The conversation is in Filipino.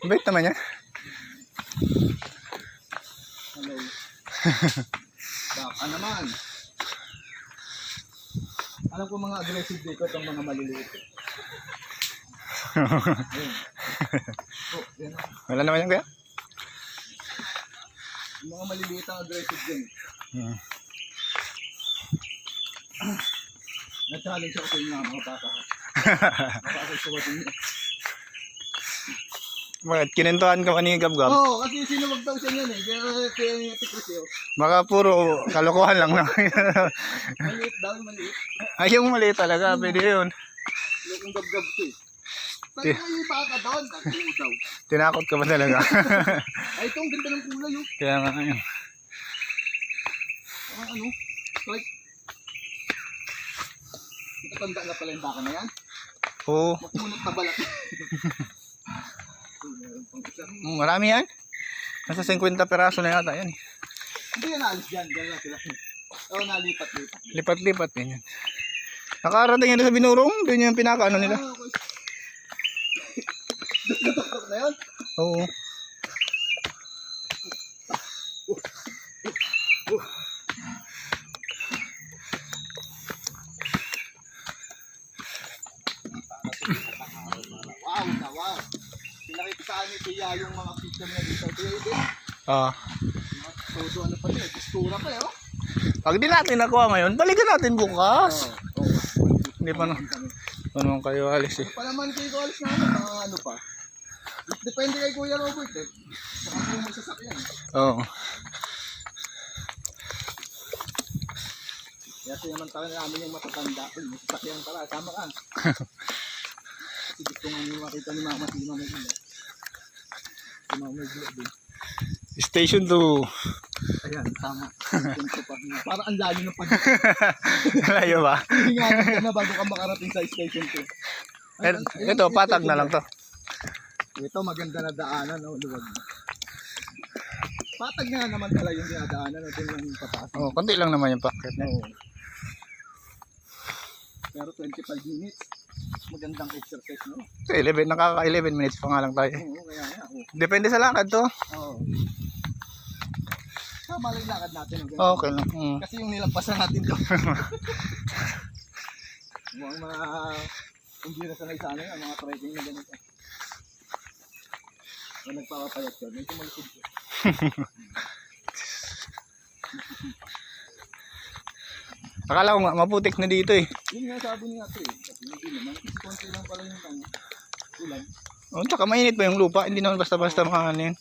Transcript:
Bait naman yan. Hello. Baka naman. Alam ko mga aggressive dito itong mga maliliit. Ayun. Oh, yan. Wala naman yan kaya? Yung mga maliliit ang aggressive din. Na-challenge ako sa inyo mga bata. Baka ako suwatin niyo. Bakit? Kinentuhan ka pa ni Gab-Gab? Oo, kasi sinuwag daw siya yan eh. Kaya Tikrisyo. Baka puro kalokohan lang na. Maliit daw, maliit. Ay, yung mali talaga. Pwede yun. Yung gab-gab siya eh. Saan mo yung baka doon? Ako daw. Tinakot ka ba talaga? Ay, ito ang ganda ng kulay yun. Kaya nga yun. Ano? Like, natatanda na pala yung baka na yan. Oo. Makunot na balat. Marami yan. Nasa 50 peraso na yata yan. Hindi yan naalis dyan. Dyan lang sila. Oo, nalipat-lipat. Lipat-lipat din yan. Nakarating yan sa binurong. Doon yung pinaka-ano nila. Ah, okay. Natakot na yun? Oo. Wow, na wow. Pinakita sa amin kaya yung mga picture niya dito. Ah. So ano pa yun? Postura pa yun. Pag di natin nakuha ngayon, balikan natin bukas. Oo. Hindi pa naman kayo alis eh. Pa naman kayo alis namin, mga ano pa. Depende kay Kuya Robert eh. Saka kung may sasakyan. Oo. Kaya naman tayo namin yung matatanda. May sasakyan pala, tama ka. Kasi gusto nga nyo makita ni Mama si Mama Gila. Si Mama Gila din. Station 2. Ayan, tama. Parang ang layo ng pag- Layo ba? Hindi nga ka na bago ka makarating sa station 2. Ito, patag na lang to. Ito, maganda na daanan. No? Luwag na. Patag nga naman pala yung dinadaanan. Ito yung pataas. Oh, konti lang naman yung packet na. Oo. Pero 25 minutes. Magandang exercise, no? So, 11, nakaka 11 minutes pa nga lang tayo. Oo, kaya nga. Oo. Depende sa lakad to. Oo. Tama lang yung lakad natin. Okay lang. Kasi yung nilampasan natin doon. Mukhang mga hindi na sanay sa ano yan, mga trekking na ganito. Kung nagpapapayat ka, medyo malikod ka. Akala ko nga, maputik na dito eh. Yun nga sabi niya ito eh. Kasi hindi naman. Konti lang pala yung ulan. Oh, tsaka mainit pa yung lupa. Hindi naman basta-basta makahanin.